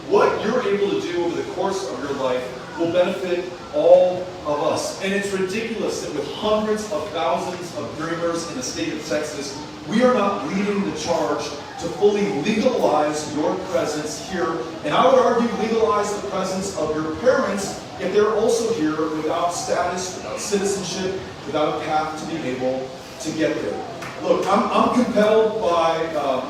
S1: What you're able to do over the course of your life will benefit all of us. And it's ridiculous that with hundreds of thousands of dreamers in the state of Texas, we are not leading the charge to fully legalize your presence here. And I would argue legalize the presence of your parents if they're also here without status, without citizenship, without a path to being able to get there. Look, I'm compelled by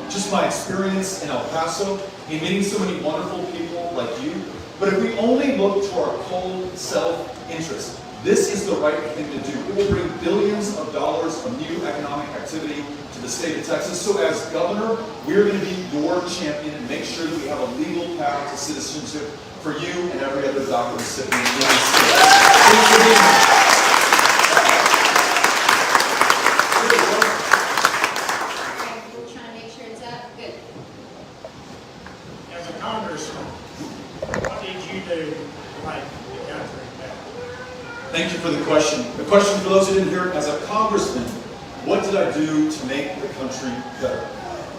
S1: just my experience in El Paso in meeting so many wonderful people like you. But if we only look to our cold self-interest, this is the right thing to do. It will bring billions of dollars of new economic activity to the state of Texas. So as governor, we're going to be your champion and make sure that we have a legal path to citizenship for you and every other DACA recipient in the United States. Thanks for being here.
S4: We're trying to make sure it's up. Good.
S6: As a congressman, what did you do to make the country better?
S1: Thank you for the question. The question for those who didn't hear it, as a congressman, what did I do to make the country better?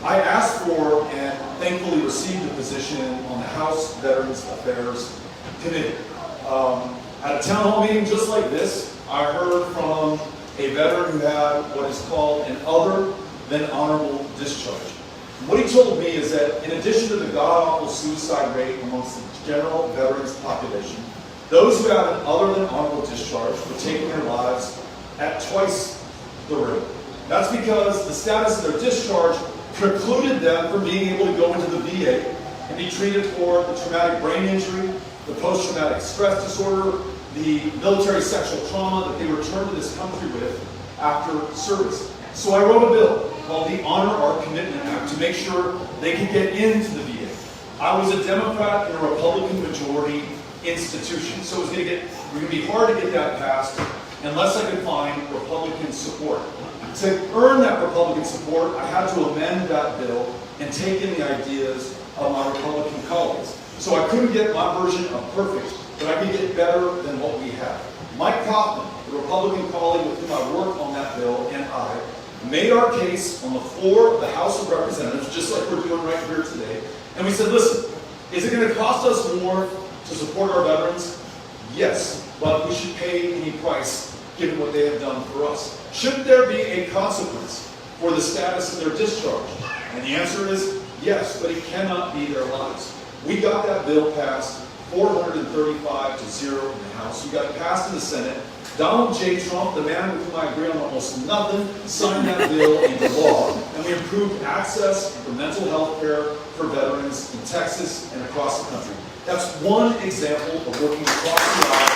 S1: I asked for and thankfully received a position on the House Veterans Affairs Committee. At a town hall meeting just like this, I heard from a veteran who had what is called an other than honorable discharge. What he told me is that in addition to the god-awful suicide rate amongst the general veterans population, those who have an other than honorable discharge were taking their lives at twice the rate. That's because the status of their discharge precluded them from being able to go into the VA and be treated for the traumatic brain injury, the post-traumatic stress disorder, the military sexual trauma that they returned to this country with after service. So I wrote a bill called the Honor Our Commitment Act to make sure they could get into the VA. I was a Democrat in a Republican majority institution. So it was going to be hard to get that passed unless I could find Republican support. To earn that Republican support, I had to amend that bill and take in the ideas of my Republican colleagues. So I couldn't get my version of perfect, but I could get better than what we had. Mike Kaufman, the Republican colleague with whom I worked on that bill, and I made our case on the floor of the House of Representatives, just like we're doing right here today. And we said, listen, is it going to cost us more to support our veterans? Yes, but we should pay any price given what they have done for us. Should there be a consequence for the status of their discharge? And the answer is yes, but it cannot be their lives. We got that bill passed 435 to 0 in the House. We got it passed in the Senate. Donald J. Trump, the man with whom I agree on almost nothing, signed that bill into law, and we improved access for mental health care for veterans in Texas and across the country. That's one example of working across the aisle.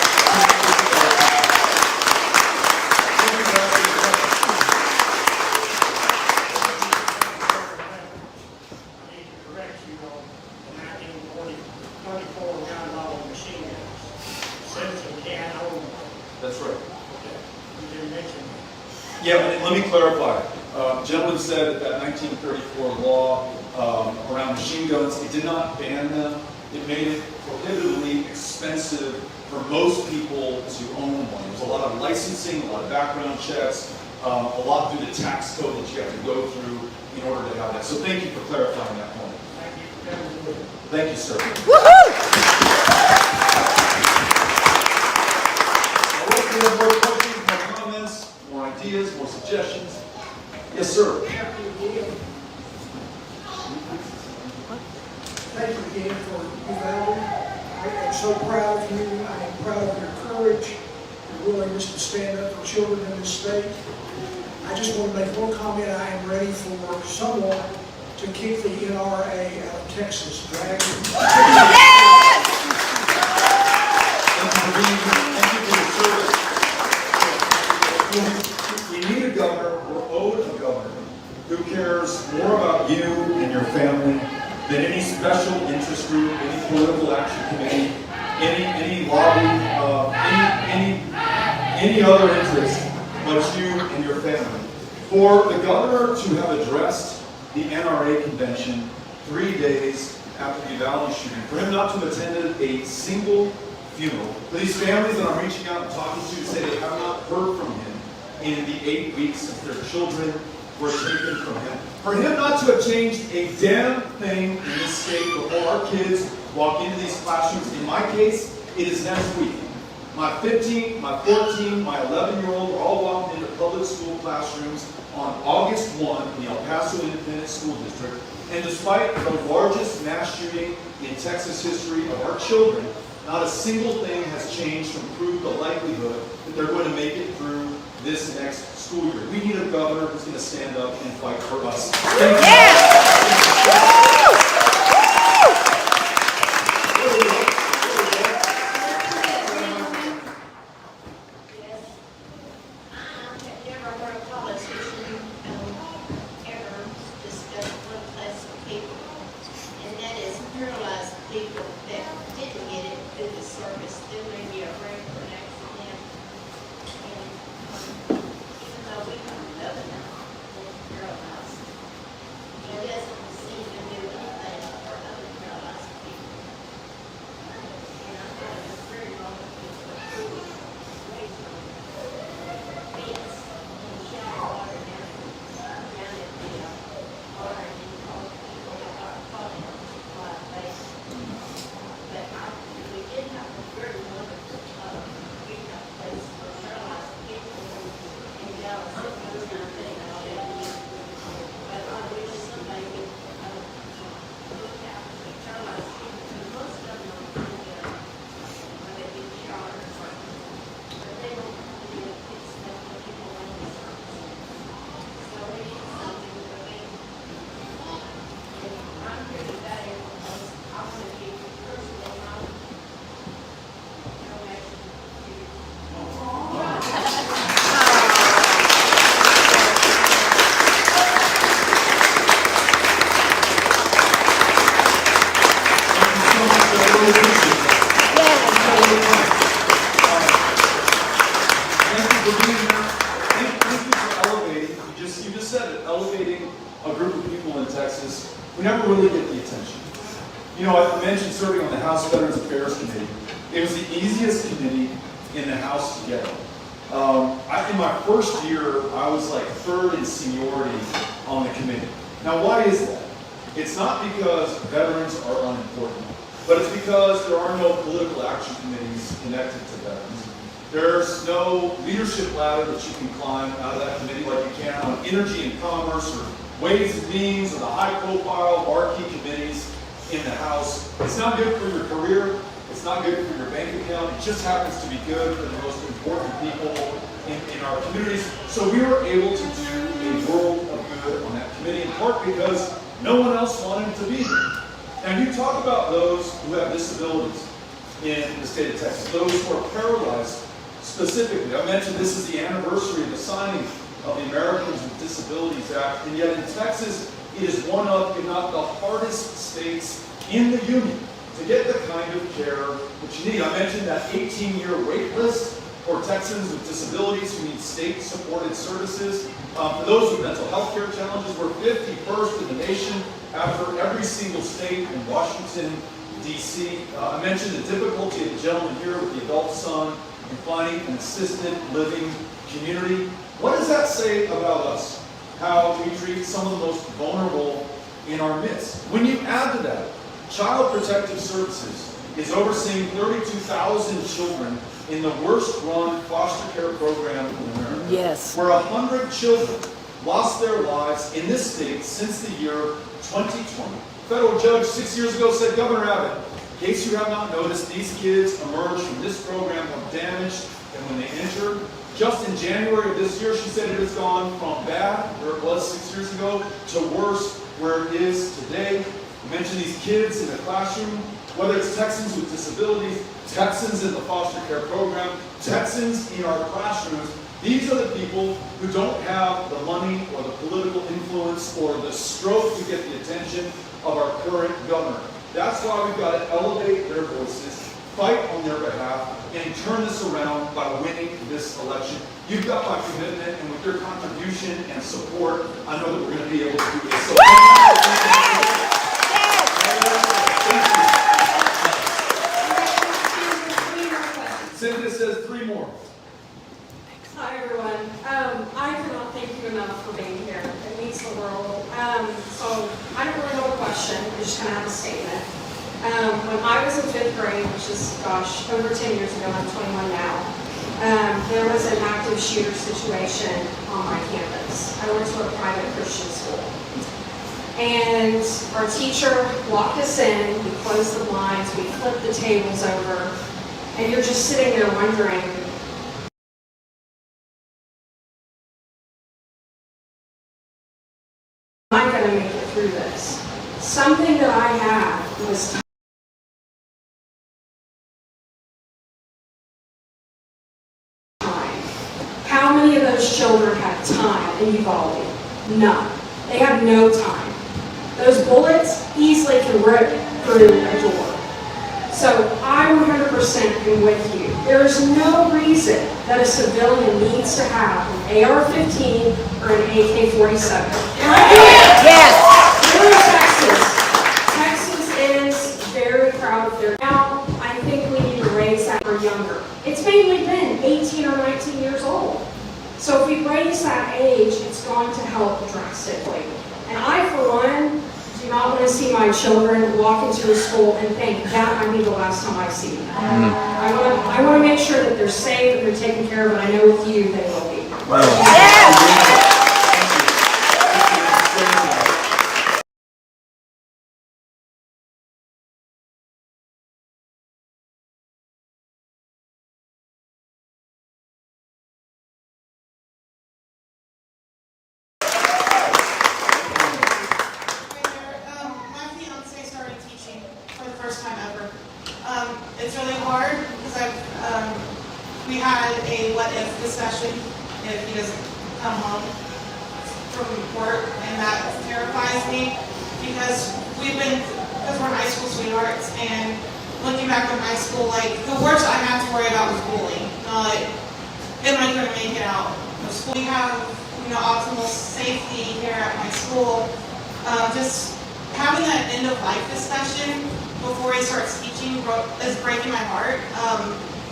S1: That's right.
S6: You didn't mention that.
S1: Yeah, but let me clarify. Gentleman said that 1934 law around machine guns, it did not ban them. It made it prohibitively expensive for most people to own one. There's a lot of licensing, a lot of background checks, a lot through the tax code that you have to go through in order to have that. So thank you for clarifying that point.
S6: Thank you for coming with it.
S1: Thank you, sir. We have more questions, more comments, more ideas, more suggestions. Yes, sir.
S7: Thank you again for your valor. I am so proud of you. I am proud of your courage, your willingness to stand up for children in this state. I just want to make one comment. I am ready for someone to kick the NRA out of Texas. Drag them.
S1: Thank you for being here. Thank you for your service. We need a governor, we're owed a governor, who cares more about you and your family than any special interest group, any political action committee, any lobby, any other interest but you and your family. For the governor to have addressed the NRA convention 3 days after the Uvalde shooting, for him not to have attended a single funeral, for these families that I'm reaching out and talking to say they have not heard from him in the 8 weeks since their children were taken from him. For him not to have changed a damn thing in this state before our kids walk into these classrooms. In my case, it is next week. My 15, my 14, my 11-year-old are all walking into public school classrooms on August 1 in the El Paso Independent School District. And despite the largest mass shooting in Texas history of our children, not a single thing has changed to improve the likelihood that they're going to make it through this next school year. We need a governor who's going to stand up and fight for us. Thank you.
S4: Yes. I have never heard a politician ever discuss one class of people, and that is paralyzed people that didn't get it through the service. There may be a wreck or an accident, and even though we have a governor that's paralyzed, he doesn't seem to do anything for other paralyzed people. And I thought it was very wrong of him to approve away from fence and shower water down at the water and then all the people that are falling on the supply base. But we did have a very wonderful
S1: you just said it, elevating a group of people in Texas who never really get the attention. You know, I mentioned serving on the House Veterans Affairs Committee. It was the easiest committee in the House to get on. In my first year, I was like third in seniority on the committee. Now, why is that? It's not because veterans are unimportant, but it's because there are no political action committees connected to veterans. There's no leadership ladder that you can climb out of that committee like you can on energy and commerce or ways and means or the high-profile marquee committees in the House. It's not good for your career. It's not good for your bank account. It just happens to be good for the most important people in our communities. So we were able to do a world of good on that committee, in part because no one else wanted to be there. Now you talk about those who have disabilities in the state of Texas, those who are paralyzed specifically. I mentioned this is the anniversary of the signing of the Americans with Disabilities Act, and yet in Texas, it is one of, if not the hardest states in the union to get the kind of care that you need. I mentioned that 18-year wait list for Texans with disabilities who need state-supported services. For those with mental health care challenges, we're 51st in the nation after every single state in Washington, D.C. I mentioned the difficulty of the gentleman here with the adult son in finding an assisted living community. What does that say about us? How we treat some of the most vulnerable in our midst. When you add to that, Child Protective Services is overseeing 32,000 children in the worst-run foster care program in America.
S8: Yes.
S1: Where 100 children lost their lives in this state since the year 2020. Federal judge 6 years ago said, Governor Abbott, in case you have not noticed, these kids emerged from this program more damaged than when they entered. Just in January of this year, she said it has gone from bad, where it was 6 years ago, to worse, where it is today. I mentioned these kids in the classroom, whether it's Texans with disabilities, Texans in the foster care program, Texans in our classrooms. These are the people who don't have the money or the political influence or the stroke to get the attention of our current governor. That's why we've got to elevate their voices, fight on their behalf, and turn this around by winning this election. You've got my commitment, and with your contribution and support, I know that we're going to be able to do this. So Cynthia says 3 more.
S9: Hi, everyone. I cannot thank you enough for being here. It means the world. So I don't really have a question. I just kind of have a statement. When I was in 5th grade, which is, gosh, over 10 years ago, I'm 21 now, there was an active shooter situation on my campus. I went to a private Christian school. And our teacher locked us in, we closed the blinds, we flipped the tables over, and you're just sitting there wondering, am I going to make it through this? Something that I had was time. How many of those children have time in Uvalde? None. They have no time. Those bullets easily can rip through a door. So I 100% am with you. There is no reason that a civilian needs to have an AR-15 or an AK-47.
S8: Yes.
S9: We're in Texas. Texas is very proud of their. Now, I think we need to raise that for younger. It's mainly been 18 or 19 years old. So if we raise that age, it's going to help drastically. And I, for one, do not want to see my children walk into a school and think that might be the last time I see them. I want to make sure that they're safe and they're taken care of, and I know with you they will be.
S10: My fiance started teaching for the first time ever. It's really hard because we had a what if discussion if he doesn't come home from work, and that terrifies me because we're high school sweethearts, and looking back on high school, like the worst I had to worry about was bullying, not am I going to make it out of school. We have optimal safe school, just having that end of life discussion before he starts teaching is breaking my heart.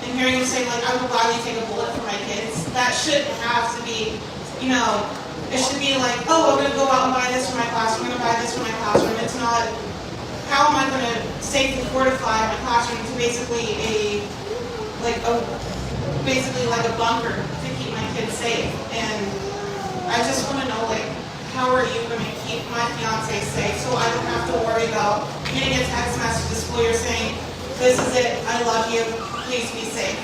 S10: And hearing him say, like, I would gladly take a bullet for my kids, that shouldn't have to be, you know, it should be like, oh, I'm going to go out and buy this for my class, I'm going to buy this for my classroom. It's not, how am I going to safely fortify my classroom to basically like a bunker to keep my kids safe. And I just want to know, like, how are you going to keep my fiance safe so I don't have to worry about getting a text message to school you're saying, this is it, I love you, please be safe.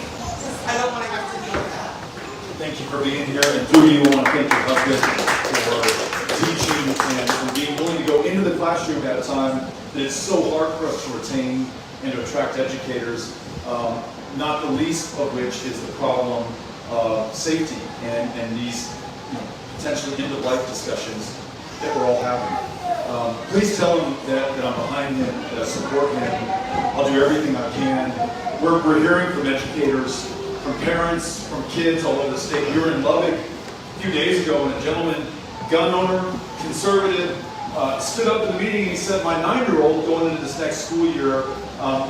S10: I don't want to have to deal with that.
S1: Thank you for being here, and Judy, you want to thank your husband for teaching and being willing to go into the classroom at a time that it's so hard for us to retain and to attract educators, not the least of which is the problem of safety and these potentially end-of-life discussions that we're all having. Please tell him that I'm behind him, that I support him. I'll do everything I can. We're hearing from educators, from parents, from kids all over the state. We were in Lubbock a few days ago, and a gentleman, gun owner, conservative, stood up in the meeting and he said, my 9-year-old going into this next school year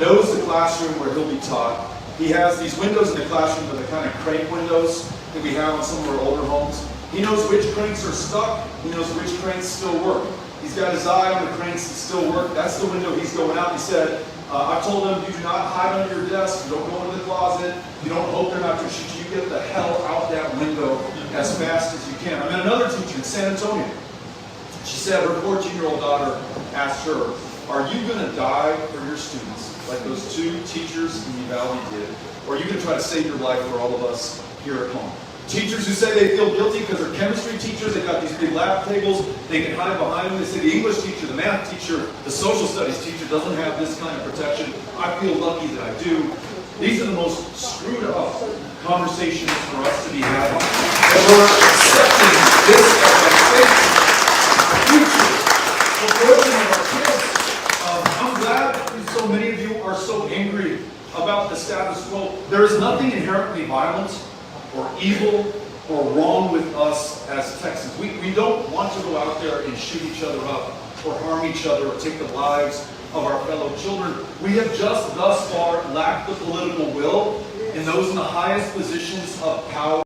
S1: knows the classroom where he'll be taught. He has these windows in the classroom that are the kind of crank windows that we have on some of our older homes. He knows which cranks are stuck. He knows which cranks still work. He's got his eye on the cranks that still work. That's the window he's going out. He said, I told him, you do not hide under your desk. You don't go into the closet. You don't hope they're not going to shoot you. You get the hell out that window as fast as you can. I met another teacher in San Antonio. She said her 14-year-old daughter asked her, are you going to die for your students like those two teachers in Uvalde did? Or are you going to try to save your life for all of us here at home? Teachers who say they feel guilty because they're chemistry teachers, they've got these big lab tables, they can hide behind them. They say the English teacher, the math teacher, the social studies teacher doesn't have this kind of protection. I feel lucky that I do. These are the most screwed up conversations for us to be having. And we're accepting this as a fake future proportion of our kids. I'm glad that so many of you are so angry about the status quo. There is nothing inherently violent or evil or wrong with us as Texans. We don't want to go out there and shoot each other up or harm each other or take the lives of our fellow children. We have just thus far lacked the political will, and those in the highest positions of power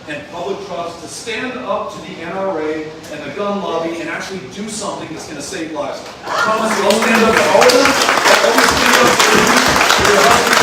S1: and public trust to stand up to the NRA and the gun lobby and actually do something that's going to save lives. I promise you, I'll stand up to all of them. I'll always stand up for you, for your husband.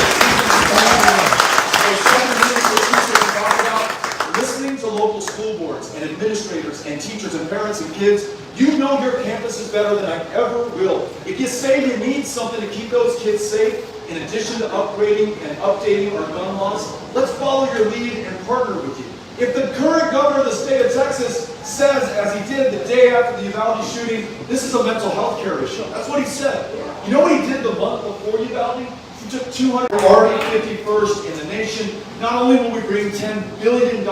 S1: Listening to local school boards and administrators and teachers and parents and kids, you know your campuses better than I ever will. If you say you need something to keep those kids safe, in addition to upgrading and updating our gun laws, let's follow your lead and partner with you. If the current governor of the state of Texas says, as he did the day after the Uvalde shooting, this is a mental health care issue, that's what he said. You know what he did the month before Uvalde? He took 200, we're already 51st in the nation. Not only will we bring $10 billion in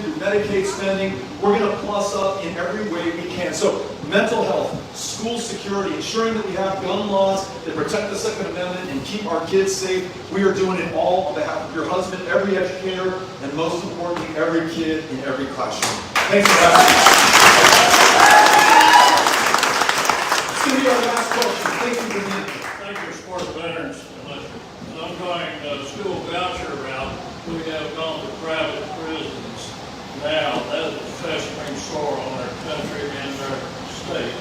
S1: through Medicaid spending, we're going to plus up in every way we can. So mental health, school security, ensuring that we have gun laws that protect the Second Amendment and keep our kids safe. We are doing it all on behalf of your husband, every educator, and most importantly, every kid in every classroom. Thanks for having me. It's going to be our last question. Thank you for being here.
S11: Thank you, Sport Veterans. I'm going school voucher route. We have gone to private prisons now. That is festering sore on our country and our state.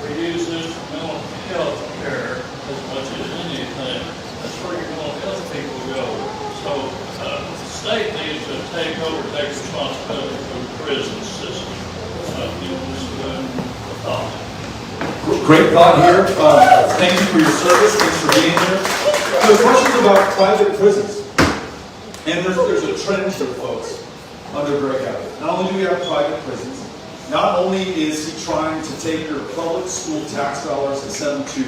S11: We use this for mental health care as much as anything. That's where your mental health people go. So the state needs to take responsibility for the prison system.
S1: Great thought here. Thank you for your service. Thanks for being here. So questions about private prisons. And there's a trend here, folks, under Greg Abbott. Not only do we have private prisons, not only is he trying to take your public school tax dollars and send them to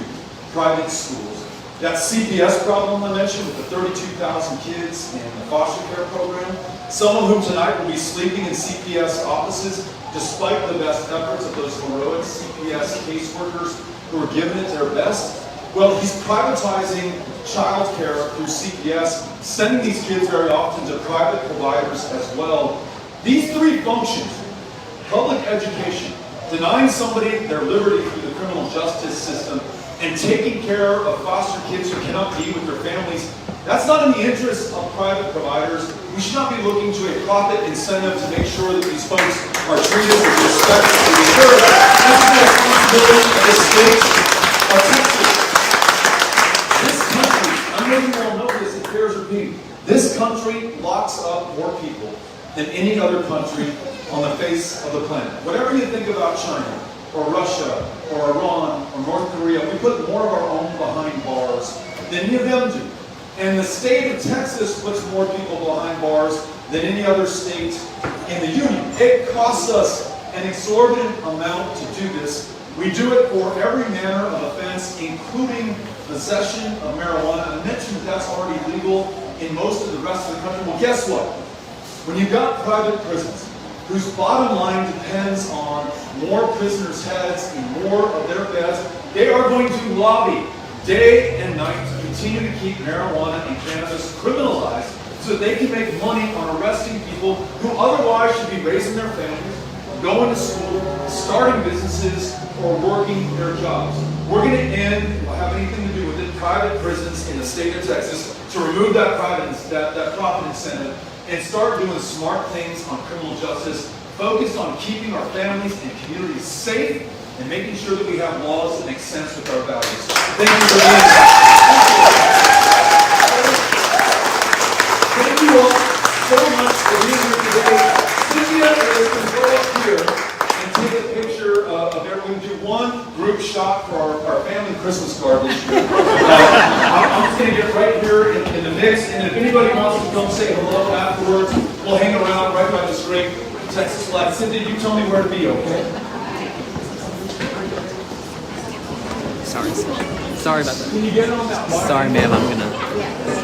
S1: private schools. That CPS problem I mentioned with the 32,000 kids in the foster care program, some of whom tonight will be sleeping in CPS offices despite the best efforts of those heroic CPS caseworkers who are giving it their best. Well, he's privatizing childcare through CPS, sending these kids very often to private providers as well. These three functions, public education, denying somebody their liberty through the criminal justice system, and taking care of foster kids who cannot be with their families, that's not in the interest of private providers. We should not be looking to a profit incentive to make sure that these folks are treated with respect and deserve. That's the responsibility of the state of Texas. This country, I'm letting you all know this, it bears repeating. This country locks up more people than any other country on the face of the planet. Whatever you think about China, or Russia, or Iran, or North Korea, we put more of our own behind bars than any of them do. And the state of Texas puts more people behind bars than any other state in the union. It costs us an exorbitant amount to do this. We do it for every manner of offense, including possession of marijuana. I mentioned that that's already legal in most of the rest of the country. Well, guess what? When you've got private prisons, whose bottom line depends on more prisoners' heads and more of their beds, they are going to lobby day and night to continue to keep marijuana and cannabis criminalized so that they can make money on arresting people who otherwise should be raising their families, going to school, starting businesses, or working their jobs. We're going to end, it will have anything to do with it, private prisons in the state of Texas to remove that profit incentive and start doing smart things on criminal justice, focused on keeping our families and communities safe and making sure that we have laws that make sense with our values. Thank you for being here. Thank you all so much for being here today. Cynthia is going to go up here and take a picture of everyone. Do one group shot for our family Christmas card this year. I'm just going to get right here in the mix, and if anybody wants to come say hello afterwards, we'll hang around right by this great Texas flag. Cynthia, you tell me where to be, okay?
S3: Sorry about that.
S1: Can you get on that?
S3: Sorry, ma'am. I'm gonna.